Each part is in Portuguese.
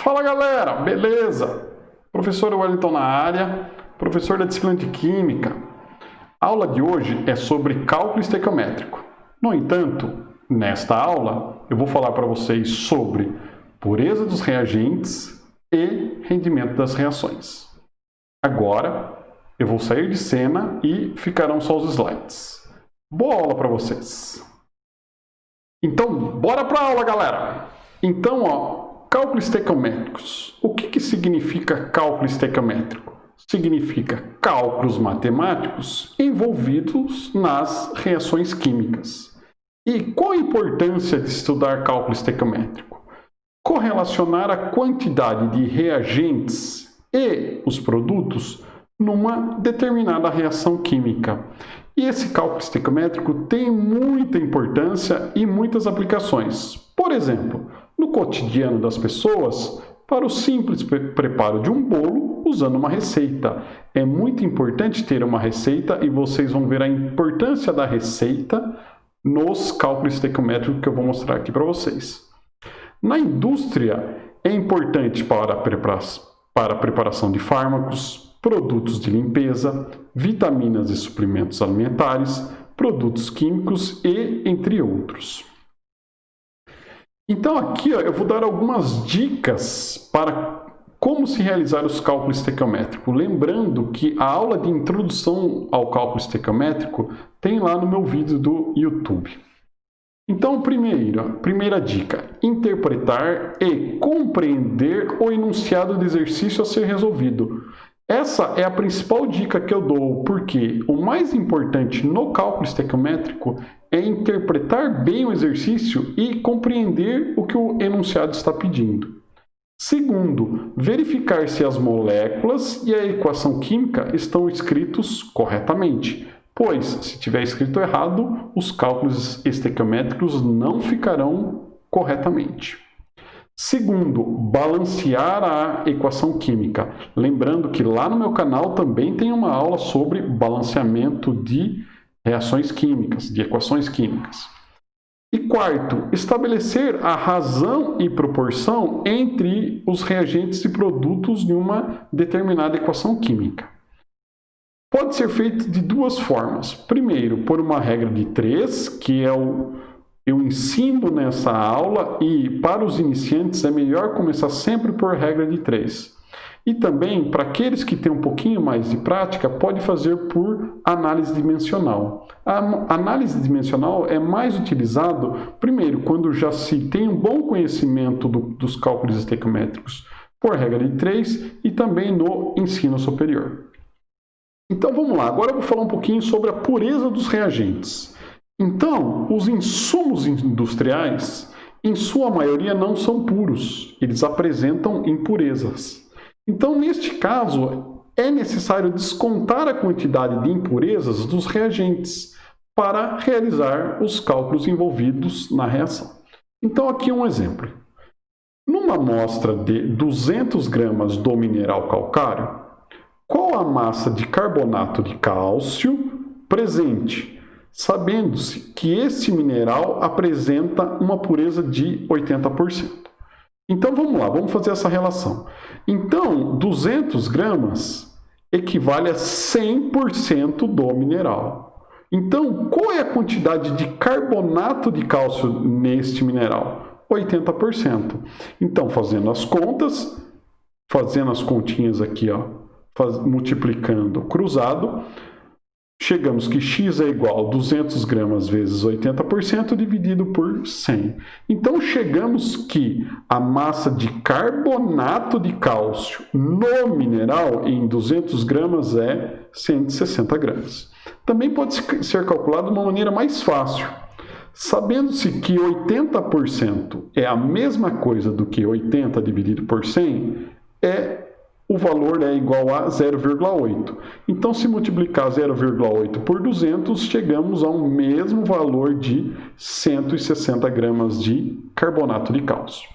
Fala galera, beleza? Professor Wellington na área, professor da disciplina de Química. A aula de hoje é sobre cálculo estequiométrico. No entanto, nesta aula eu vou falar para vocês sobre pureza dos reagentes e rendimento das reações. Agora eu vou sair de cena e ficarão só os slides. Boa aula para vocês! Então, bora para a aula, galera! Então, cálculo estequiométricos. O que significa cálculo estequiométrico? Significa cálculos matemáticos envolvidos nas reações químicas. E qual a importância de estudar cálculo estequiométrico? Correlacionar a quantidade de reagentes e os produtos numa determinada reação química. E esse cálculo estequiométrico tem muita importância e muitas aplicações. Por exemplo, no cotidiano das pessoas, para o simples preparo de um bolo usando uma receita. É muito importante ter uma receita e vocês vão ver a importância da receita nos cálculos estequiométricos que eu vou mostrar aqui para vocês. Na indústria, é importante para a preparação de fármacos, produtos de limpeza, vitaminas e suplementos alimentares, produtos químicos e entre outros. Então aqui eu vou dar algumas dicas para como se realizar os cálculos estequiométricos. Lembrando que a aula de introdução ao cálculo estequiométrico tem lá no meu vídeo do YouTube. Então, primeira dica, interpretar e compreender o enunciado de exercício a ser resolvido. Essa é a principal dica que eu dou, porque o mais importante no cálculo estequiométrico é interpretar bem o exercício e compreender o que o enunciado está pedindo. Segundo, verificar se as moléculas e a equação química estão escritos corretamente, pois, se tiver escrito errado, os cálculos estequiométricos não ficarão corretamente. Segundo, balancear a equação química. Lembrando que lá no meu canal também tem uma aula sobre balanceamento de reações químicas, de equações químicas. E quarto, estabelecer a razão e proporção entre os reagentes e produtos de uma determinada equação química. Pode ser feito de duas formas. Primeiro, por uma regra de 3, que eu ensino nessa aula, e para os iniciantes é melhor começar sempre por regra de 3. E também, para aqueles que têm um pouquinho mais de prática, pode fazer por análise dimensional. A análise dimensional é mais utilizado, primeiro, quando já se tem um bom conhecimento dos cálculos estequiométricos por regra de 3 e também no ensino superior. Então vamos lá, agora eu vou falar um pouquinho sobre a pureza dos reagentes. Então, os insumos industriais, em sua maioria, não são puros, eles apresentam impurezas. Então, neste caso, é necessário descontar a quantidade de impurezas dos reagentes para realizar os cálculos envolvidos na reação. Então, aqui um exemplo. Numa amostra de 200 gramas do mineral calcário, qual a massa de carbonato de cálcio presente, sabendo-se que esse mineral apresenta uma pureza de 80%. Então vamos lá, vamos fazer essa relação. Então, 200 gramas equivale a 100% do mineral. Então, qual é a quantidade de carbonato de cálcio neste mineral? 80%. Então, fazendo as contas, fazendo as continhas aqui, multiplicando cruzado, chegamos que x é igual a 200 gramas vezes 80% dividido por 100. Então, chegamos que a massa de carbonato de cálcio no mineral em 200 gramas é 160 gramas. Também pode ser calculado de uma maneira mais fácil. Sabendo-se que 80% é a mesma coisa do que 80 dividido por 100, o valor é igual a 0,8. Então, se multiplicar 0,8 por 200, chegamos ao mesmo valor de 160 gramas de carbonato de cálcio.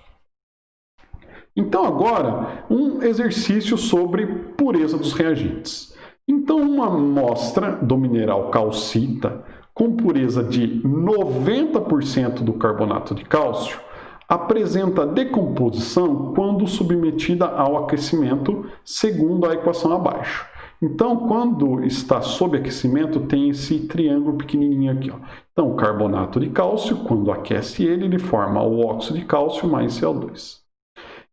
Então, agora, um exercício sobre pureza dos reagentes. Então, uma amostra do mineral calcita com pureza de 90% do carbonato de cálcio apresenta decomposição quando submetida ao aquecimento, segundo a equação abaixo. Então, quando está sob aquecimento, tem esse triângulo pequenininho aqui. Ó. Então, o carbonato de cálcio, quando aquece ele forma o óxido de cálcio mais CO2.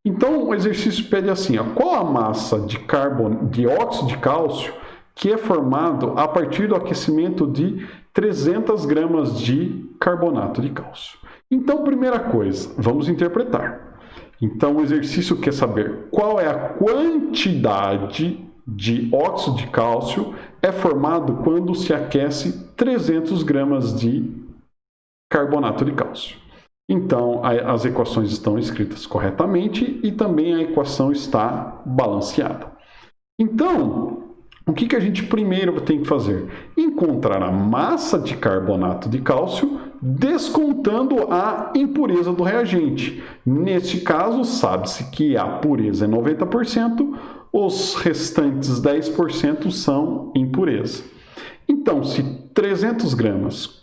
Então, o exercício pede assim, ó, qual a massa de óxido de cálcio que é formado a partir do aquecimento de 300 gramas de carbonato de cálcio? Então, primeira coisa, vamos interpretar. Então, o exercício quer saber qual é a quantidade de óxido de cálcio é formado quando se aquece 300 gramas de carbonato de cálcio. Então, as equações estão escritas corretamente e também a equação está balanceada. Então, o que a gente primeiro tem que fazer? Encontrar a massa de carbonato de cálcio descontando a impureza do reagente. Neste caso, sabe-se que a pureza é 90%, os restantes 10% são impureza. Então, se 300 gramas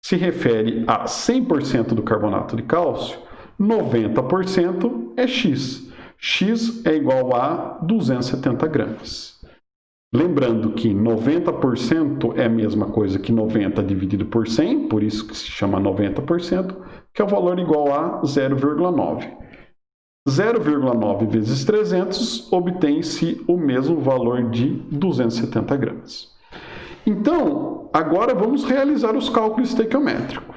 se refere a 100% do carbonato de cálcio, 90% é X. X é igual a 270 gramas. Lembrando que 90% é a mesma coisa que 90 dividido por 100, por isso que se chama 90%, que é o valor igual a 0,9. 0,9 vezes 300 obtém-se o mesmo valor de 270 gramas. Então, agora vamos realizar os cálculos estequiométricos.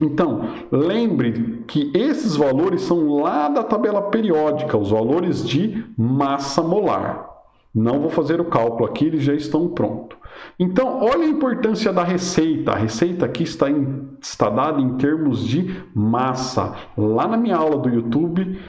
Então, lembre que esses valores são lá da tabela periódica, os valores de massa molar. Não vou fazer o cálculo aqui, eles já estão prontos. Então, olha a importância da receita. A receita aqui está dada em termos de massa. Lá na minha aula do YouTube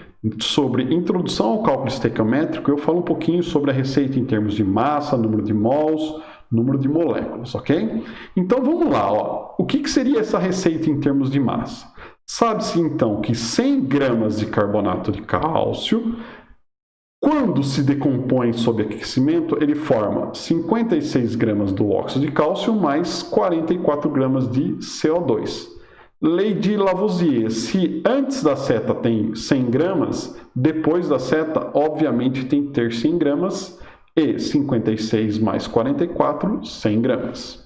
sobre introdução ao cálculo estequiométrico, eu falo um pouquinho sobre a receita em termos de massa, número de mols, número de moléculas, ok? Então, vamos lá. Ó. O que seria essa receita em termos de massa? Sabe-se, então, que 100 gramas de carbonato de cálcio, quando se decompõe sob aquecimento, ele forma 56 gramas do óxido de cálcio mais 44 gramas de CO2. Lei de Lavoisier, se antes da seta tem 100 gramas, depois da seta, obviamente, tem que ter 100 gramas e 56 mais 44, 100 gramas.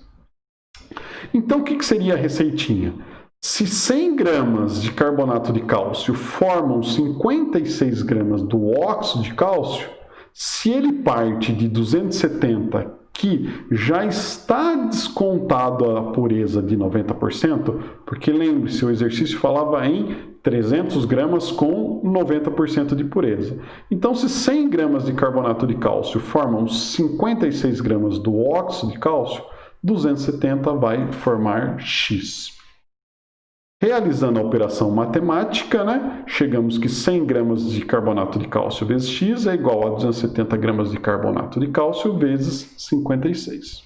Então, o que seria a receitinha? Se 100 gramas de carbonato de cálcio formam 56 gramas do óxido de cálcio, se ele parte de 270, que já está descontado a pureza de 90%, porque lembre-se, o exercício falava em 300 gramas com 90% de pureza. Então, se 100 gramas de carbonato de cálcio formam 56 gramas do óxido de cálcio, 270 vai formar X. Realizando a operação matemática, chegamos que 100 gramas de carbonato de cálcio vezes X é igual a 270 gramas de carbonato de cálcio vezes 56.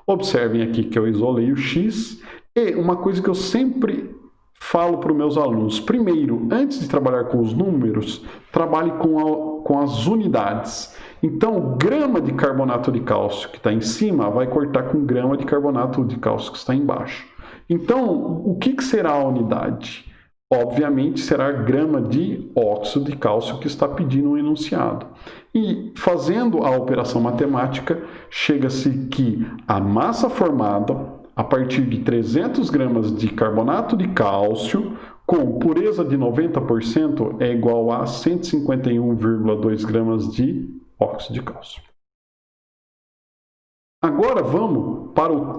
Observem aqui que eu isolei o X. E uma coisa que eu sempre falo para os meus alunos, primeiro, antes de trabalhar com os números, trabalhe com as unidades. Então, o grama de carbonato de cálcio que está em cima vai cortar com grama de carbonato de cálcio que está embaixo. Então, o que será a unidade? Obviamente, será grama de óxido de cálcio que está pedindo um enunciado. E, fazendo a operação matemática, chega-se que a massa formada a partir de 300 gramas de carbonato de cálcio com pureza de 90% é igual a 151,2 gramas de óxido de cálcio. Agora vamos para o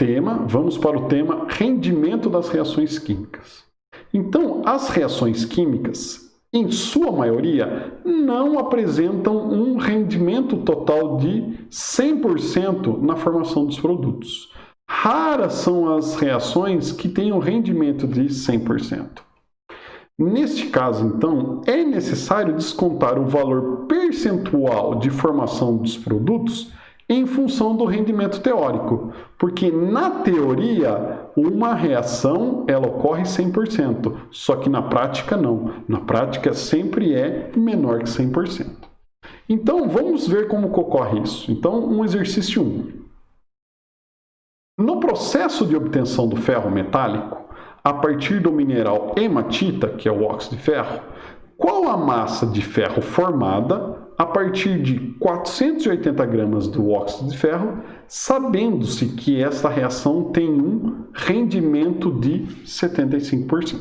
tema rendimento das reações químicas. Então, as reações químicas, em sua maioria, não apresentam um rendimento total de 100% na formação dos produtos. Raras são as reações que têm um rendimento de 100%. Neste caso, então, é necessário descontar o valor percentual de formação dos produtos em função do rendimento teórico, porque na teoria uma reação ela ocorre 100%, só que na prática não. Na prática sempre é menor que 100%. Então vamos ver como ocorre isso. Então, um exercício 1. No processo de obtenção do ferro metálico, a partir do mineral hematita, que é o óxido de ferro, qual a massa de ferro formada a partir de 480 gramas do óxido de ferro, sabendo-se que esta reação tem um rendimento de 75%.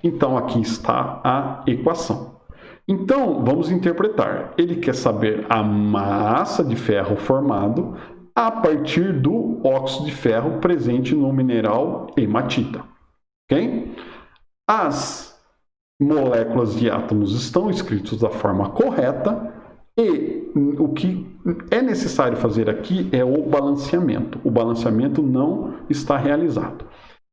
Então, aqui está a equação. Então, vamos interpretar. Ele quer saber a massa de ferro formado a partir do óxido de ferro presente no mineral hematita. Ok? As moléculas de átomos estão escritos da forma correta e o que é necessário fazer aqui é o balanceamento. O balanceamento não está realizado.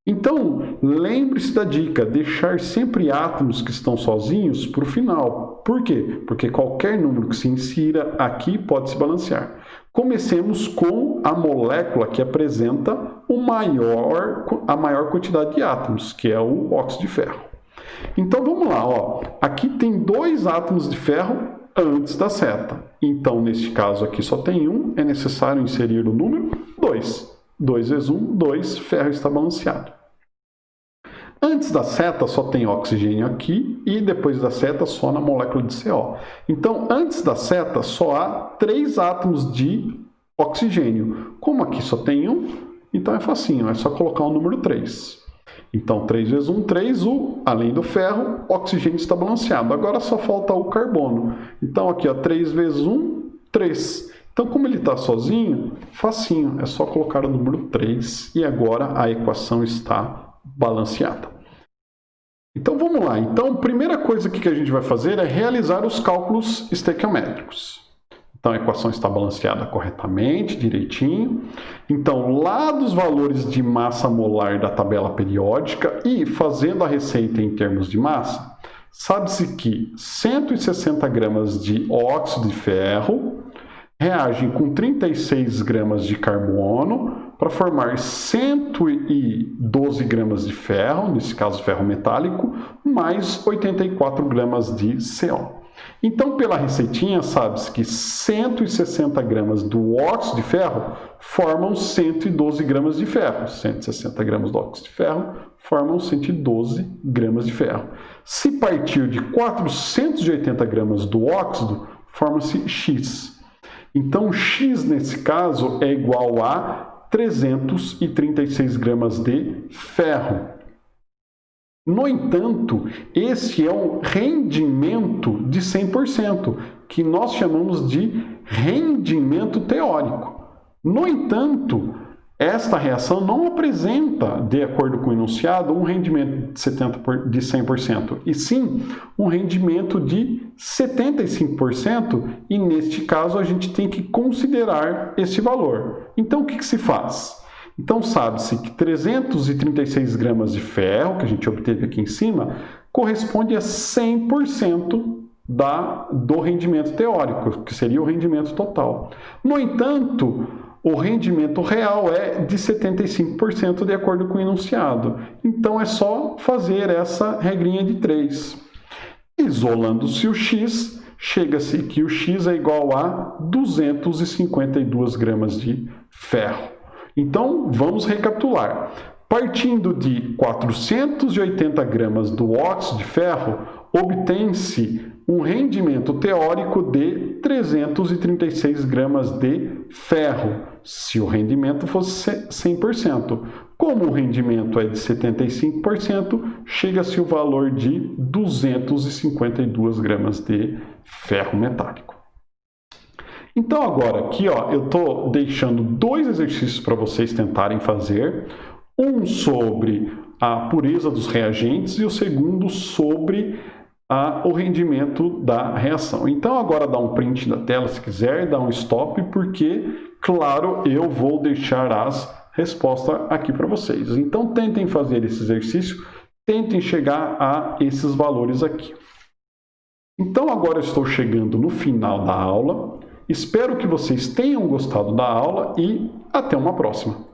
Então, lembre-se da dica, deixar sempre átomos que estão sozinhos para o final. Por quê? Porque qualquer número que se insira aqui pode se balancear. Comecemos com a molécula que apresenta a maior quantidade de átomos, que é o óxido de ferro. Então, vamos lá. Ó. Aqui tem 2 átomos de ferro antes da seta. Então, neste caso aqui só tem um, é necessário inserir o número 2. 2 vezes 1, 2, ferro está balanceado. Antes da seta só tem oxigênio aqui e depois da seta só na molécula de CO. Então, antes da seta só há 3 átomos de oxigênio. Como aqui só tem um, então é facinho, é só colocar o número 3. Então, 3 vezes 1, 3, além do ferro, o oxigênio está balanceado. Agora só falta o carbono. Então, aqui, ó, 3 vezes 1, 3. Então, como ele está sozinho, facinho, é só colocar o número 3 e agora a equação está balanceada. Então, vamos lá. Então, a primeira coisa que a gente vai fazer é realizar os cálculos estequiométricos. Então, a equação está balanceada corretamente, direitinho. Então, lá dos valores de massa molar da tabela periódica e fazendo a receita em termos de massa, sabe-se que 160 gramas de óxido de ferro reagem com 36 gramas de carbono para formar 112 gramas de ferro, nesse caso ferro metálico, mais 84 gramas de CO. Então, pela receitinha, sabe-se que 160 gramas do óxido de ferro formam 112 gramas de ferro. 160 gramas do óxido de ferro formam 112 gramas de ferro. Se partir de 480 gramas do óxido, forma-se X. Então, X, nesse caso, é igual a 336 gramas de ferro. No entanto, esse é um rendimento de 100%, que nós chamamos de rendimento teórico. No entanto, esta reação não apresenta, de acordo com o enunciado, um rendimento de 100%, e sim um rendimento de 75%, e neste caso a gente tem que considerar esse valor. Então, o que se faz? Então, sabe-se que 336 gramas de ferro, que a gente obteve aqui em cima, corresponde a 100% do rendimento teórico, que seria o rendimento total. No entanto, o rendimento real é de 75% de acordo com o enunciado. Então, é só fazer essa regrinha de 3. Isolando-se o X, chega-se que o X é igual a 252 gramas de ferro. Então, vamos recapitular. Partindo de 480 gramas do óxido de ferro, obtém-se um rendimento teórico de 336 gramas de ferro, se o rendimento fosse 100%. Como o rendimento é de 75%, chega-se o valor de 252 gramas de ferro metálico. Então, agora aqui, ó, eu estou deixando 2 exercícios para vocês tentarem fazer. Um sobre a pureza dos reagentes e o segundo sobre o rendimento da reação. Então, agora dá um print da tela se quiser, dá um stop, porque, claro, eu vou deixar as respostas aqui para vocês. Então, tentem fazer esse exercício, tentem chegar a esses valores aqui. Então, agora eu estou chegando no final da aula. Espero que vocês tenham gostado da aula e até uma próxima.